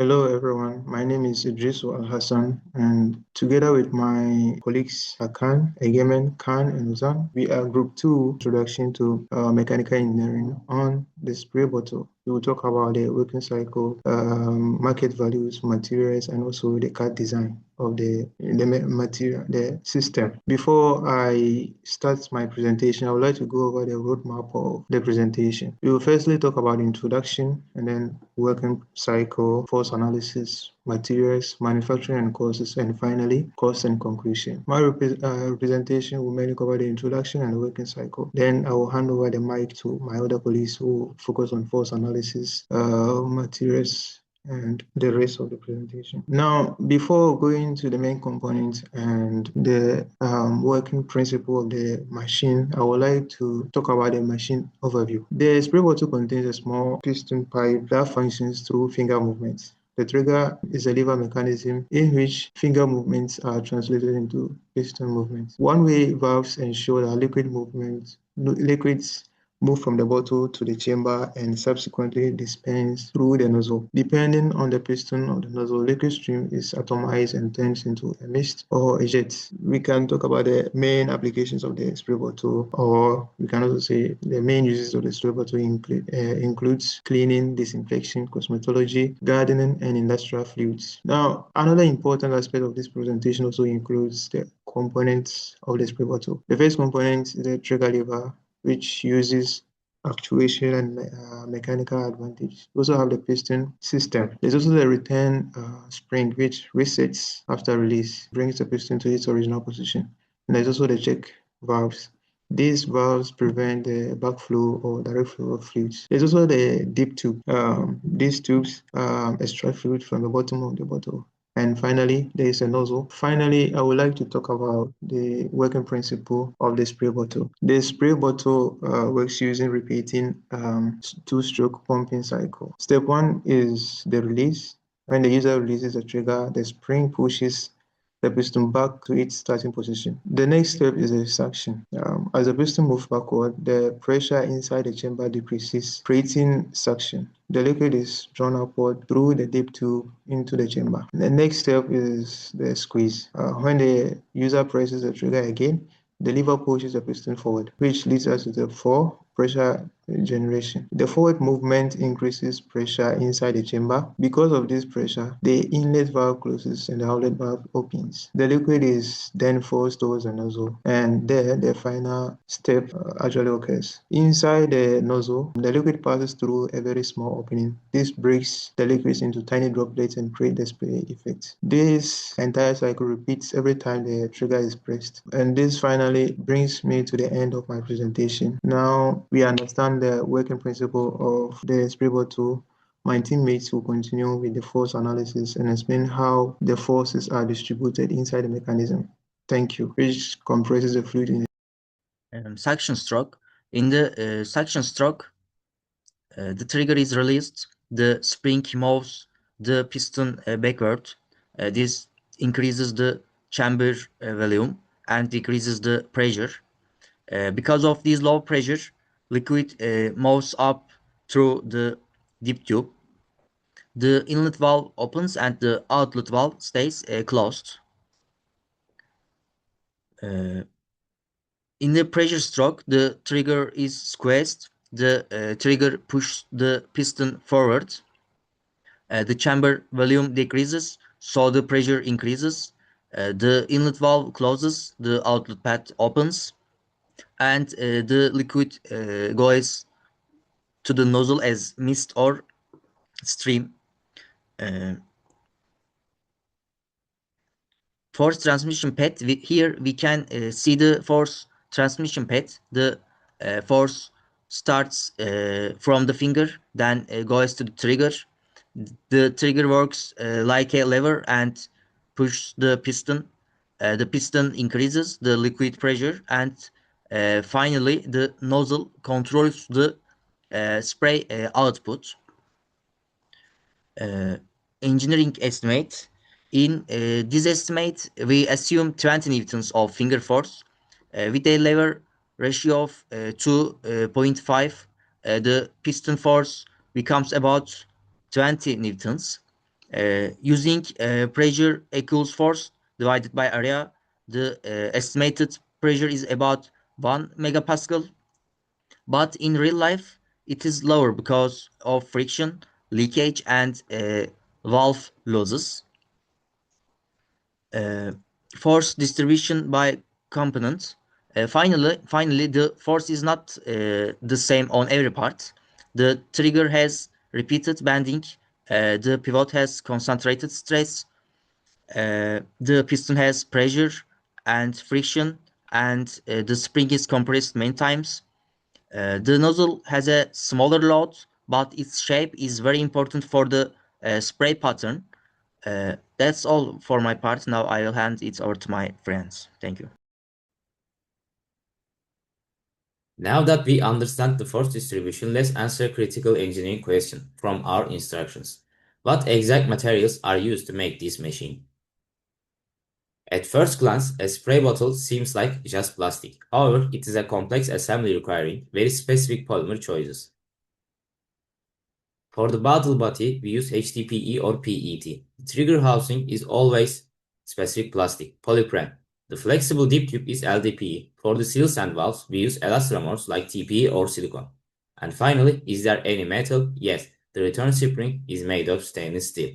Hello everyone, my name is Idris Al Hassan, and together with my colleagues Akan, Egemen, Khan, and Uzan, we are Group 2 Introduction to Mechanical Engineering on the spray bottle. We will talk about the working cycle, market values, materials, and also the CAD design of the material, the system. Before I start my presentation, I would like to go over the roadmap of the presentation. We will firstly talk about introduction and then working cycle, force analysis, materials, manufacturing and courses, and finally, cost and conclusion. My representation will mainly cover the introduction and the working cycle. Then I will hand over the mic to my other colleagues who focus on force analysis, materials, and the rest of the presentation. Now, before going to the main components and the working principle of the machine, I would like to talk about the machine overview. The spray bottle contains a small piston pipe that functions through finger movements. The trigger is a lever mechanism in which finger movements are translated into piston movements. One-way valves ensure that liquids move from the bottle to the chamber and subsequently dispense through the nozzle. Depending on the piston of the nozzle, liquid stream is atomized and turns into a mist or a jet. We can talk about the main applications of the spray bottle, or we can also say the main uses of the spray bottle includes cleaning, disinfection, cosmetology, gardening, and industrial fluids. Now, another important aspect of this presentation also includes the components of the spray bottle. The first component is the trigger lever, which uses actuation and mechanical advantage. We also have the piston system. There's also the return spring, which resets after release, brings the piston to its original position. And there's also the check valves. These valves prevent the backflow or direct flow of fluids. There's also the dip tube. These tubes extract fluid from the bottom of the bottle. And finally, there is a nozzle. Finally, I would like to talk about the working principle of the spray bottle. The spray bottle works using repeating two-stroke pumping cycle. Step one is the release. When the user releases the trigger, the spring pushes the piston back to its starting position. The next step is the suction. As the piston moves backward, the pressure inside the chamber decreases, creating suction. The liquid is drawn upward through the dip tube into the chamber. The next step is the squeeze. When the user presses the trigger again, the lever pushes the piston forward, which leads us to the pressure generation. The forward movement increases pressure inside the chamber. Because of this pressure, the inlet valve closes and the outlet valve opens. The liquid is then forced towards the nozzle, and there the final step actually occurs. Inside the nozzle, the liquid passes through a very small opening. This breaks the liquids into tiny droplets and creates the spray effect. This entire cycle repeats every time the trigger is pressed. And this finally brings me to the end of my presentation. Now we understand the working principle of the spray bottle. My teammates will continue with the force analysis and explain how the forces are distributed inside the mechanism. Thank you, which compresses the fluid in Suction stroke. In the suction stroke, the trigger is released, the spring moves the piston backward. This increases the chamber volume and decreases the pressure. Because of this low pressure, liquid moves up through the dip tube. The inlet valve opens and the outlet valve stays closed. In the pressure stroke, the trigger is squeezed. The trigger pushes the piston forward. The chamber volume decreases, so the pressure increases. The inlet valve closes, the outlet path opens, and the liquid goes to the nozzle as mist or stream. Force transmission path. Here we can see the force transmission path. The force starts from the finger, then goes to the trigger. The trigger works like a lever and pushes the piston. The piston increases the liquid pressure, and finally the nozzle controls the spray output. Engineering estimate. In this estimate, we assume 20 newtons of finger force with a lever ratio of 2.5. The piston force becomes about 20 newtons. Using pressure equals force divided by area, the estimated pressure is about 1 megapascal, but in real life it is lower because of friction, leakage, and valve losses. Force distribution by component. Finally, the force is not the same on every part. The trigger has repeated bending. The pivot has concentrated stress. The piston has pressure and friction, and the spring is compressed many times. The nozzle has a smaller load, but its shape is very important for the spray pattern. That's all for my part. Now I will hand it over to my friends. Thank you. Now that we understand the force distribution, let's answer a critical engineering question from our instructions. What exact materials are used to make this machine? At first glance, a spray bottle seems like just plastic. However, it is a complex assembly requiring very specific polymer choices. For the bottle body, we use HDPE or PET. The trigger housing is always specific plastic, polyprene. The flexible dip tube is LDPE. For the seals and valves, we use elastomers like TPE or silicone. And finally, is there any metal? Yes, the return spring is made of stainless steel.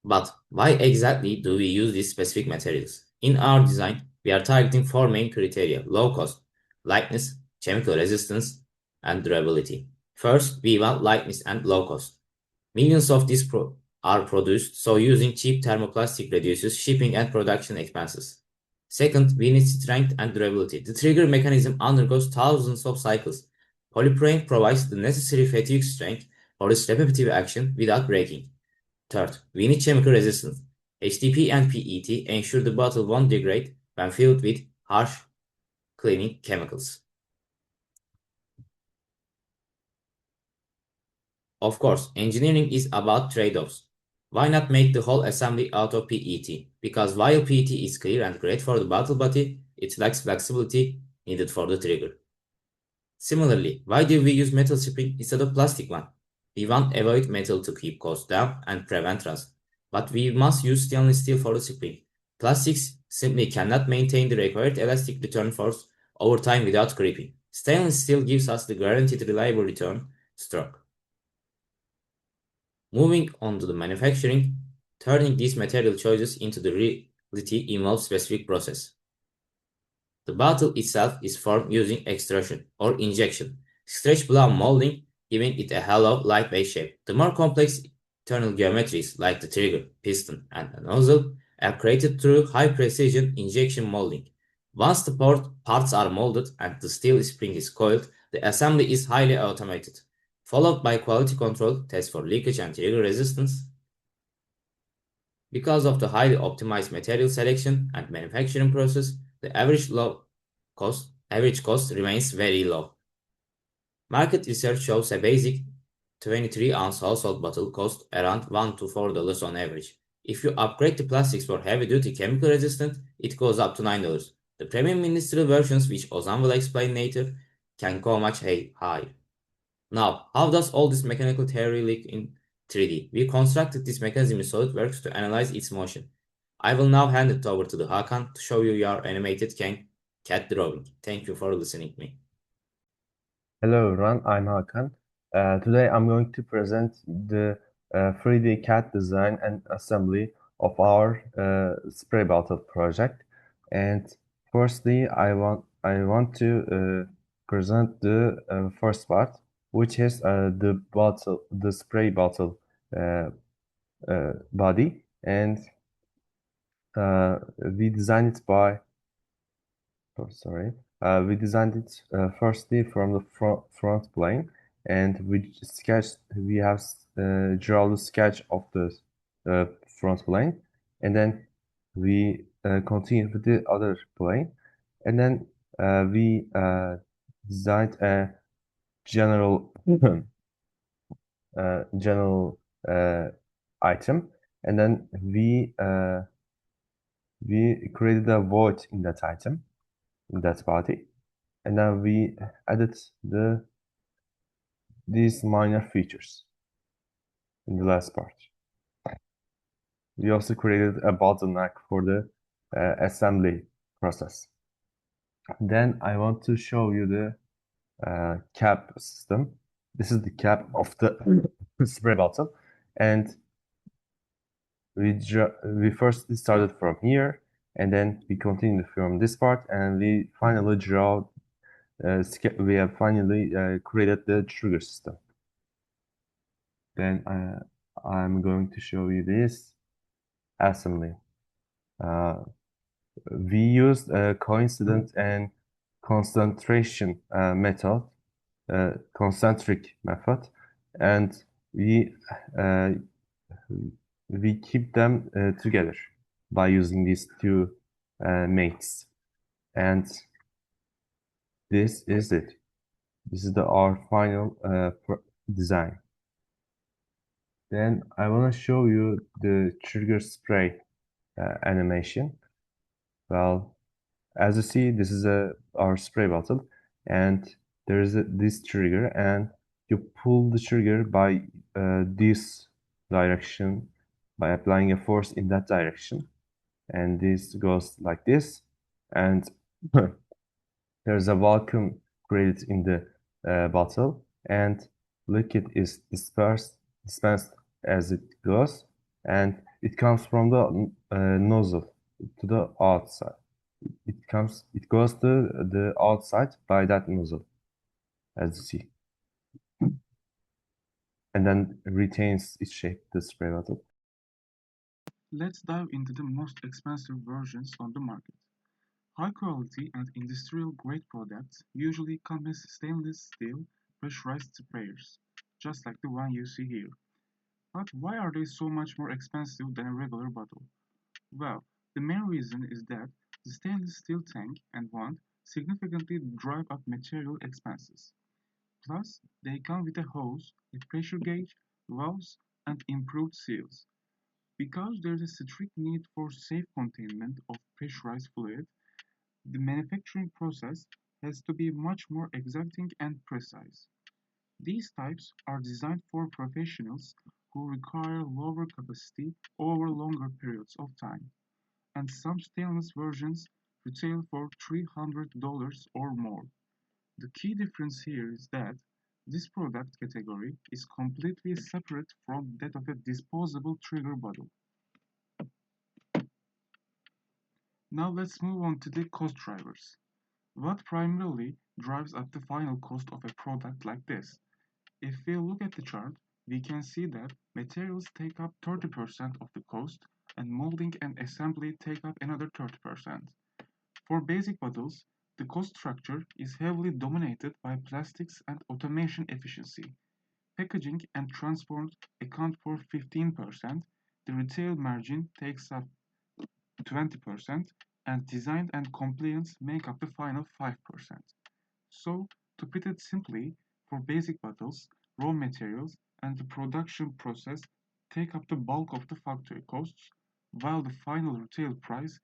But why exactly do we use these specific materials? In our design, we are targeting four main criteria: low cost, lightness, chemical resistance, and durability. First, we want lightness and low cost. Millions of these are produced, so using cheap thermoplastic reduces shipping and production expenses. Second, we need strength and durability. The trigger mechanism undergoes thousands of cycles. Polyprene provides the necessary fatigue strength for this repetitive action without breaking. Third, we need chemical resistance. HDPE and PET ensure the bottle won't degrade when filled with harsh cleaning chemicals. Of course, engineering is about trade-offs. Why not make the whole assembly out of PET? Because while PET is clear and great for the bottle body, it lacks flexibility needed for the trigger. Similarly, why do we use metal spring instead of plastic one? We want to avoid metal to keep costs down and prevent rust, but we must use stainless steel for the spring. Plastics simply cannot maintain the required elastic return force over time without creeping. Stainless steel gives us the guaranteed reliable return stroke. Moving on to the manufacturing, turning these material choices into the reality involves specific process. The bottle itself is formed using extrusion or injection, stretch blow molding, giving it a hollow, lightweight shape. The more complex internal geometries like the trigger, piston, and the nozzle are created through high-precision injection molding. Once the parts are molded and the steel spring is coiled, the assembly is highly automated, followed by quality control tests for leakage and trigger resistance. Because of the highly optimized material selection and manufacturing process, the average cost remains very low. Market research shows a basic 23-ounce household bottle costs around $1 to $4 on average. If you upgrade the plastics for heavy-duty chemical resistant, it goes up to $9. The premium industrial versions, which Ozan will explain later, can go much higher. Now, how does all this mechanical theory leak in 3D? We constructed this mechanism in SolidWorks to analyze its motion. I will now hand it over to the Hakan to show you your animated cat drawing. Thank you for listening to me. Hello everyone, I'm Hakan. Today I'm going to present the 3D CAD design and assembly of our spray bottle project. And firstly, I want to present the first part, which is the spray bottle body, and we designed it by. Oh, sorry. We designed it firstly from the front plane, and we have draw the sketch of the front plane, and then we continue with the other plane, and then we designed a general general item, and then we created a void in that item, in that body, and then we added the these minor features in the last part. We also created a bottleneck for the assembly process. Then I want to show you the cap system. This is the cap of the spray bottle, and we first started from here, and then we continued from this part, and we finally we have finally created the trigger system. Then I'm going to show you this assembly. We used a coincident and concentration method, concentric method, and we keep them together by using these two mates. And this is it. This is our final design. Then I want to show you the trigger spray animation. Well, as you see, this is our spray bottle, and there is this trigger, and you pull the trigger by this direction by applying a force in that direction, and this goes like this, and there's a vacuum created in the bottle, and liquid is dispensed as it goes, and it comes from the nozzle to the outside. It goes to the outside by that nozzle, as you see, and then retains its shape, the spray bottle. Let's dive into the most expensive versions on the market. High quality and industrial grade products usually come as stainless steel pressurized sprayers, just like the one you see here. But why are they so much more expensive than a regular bottle? Well, the main reason is that the stainless steel tank and wand significantly drive up material expenses. Plus, they come with a hose, a pressure gauge, valves, and improved seals. Because there is a strict need for safe containment of pressurized fluid, the manufacturing process has to be much more exacting and precise. These types are designed for professionals who require lower capacity over longer periods of time, and some stainless versions retail for $300 or more. The key difference here is that this product category is completely separate from that of a disposable trigger bottle. Now let's move on to the cost drivers. What primarily drives up the final cost of a product like this? If we look at the chart, we can see that materials take up 30% of the cost and molding and assembly take up another 30%. For basic bottles, the cost structure is heavily dominated by plastics and automation efficiency. Packaging and transport account for 15%, the retail margin takes up 20%, and design and compliance make up the final 5%. So, to put it simply, for basic bottles, raw materials and the production process take up the bulk of the factory costs, while the final retail price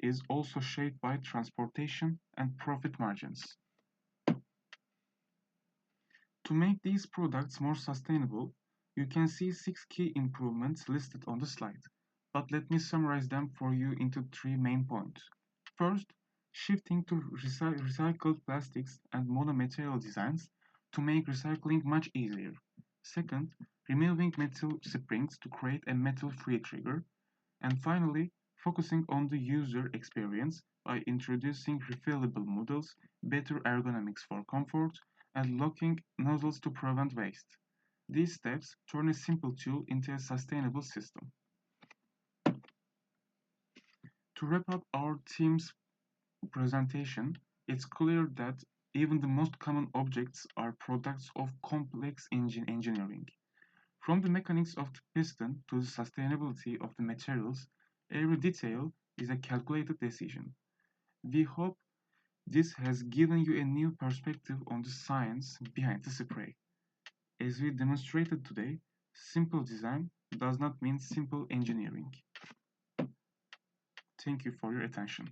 is also shaped by transportation and profit margins. To make these products more sustainable, you can see 6 key improvements listed on the slide, but let me summarize them for you into 3 main points. First, shifting to recycled plastics and monomaterial designs to make recycling much easier. Second, removing metal springs to create a metal-free trigger. And finally, focusing on the user experience by introducing refillable models, better ergonomics for comfort, and locking nozzles to prevent waste. These steps turn a simple tool into a sustainable system. To wrap up our team's presentation, it's clear that even the most common objects are products of complex engine engineering. From the mechanics of the piston to the sustainability of the materials, every detail is a calculated decision. We hope this has given you a new perspective on the science behind the spray. As we demonstrated today, simple design does not mean simple engineering. Thank you for your attention.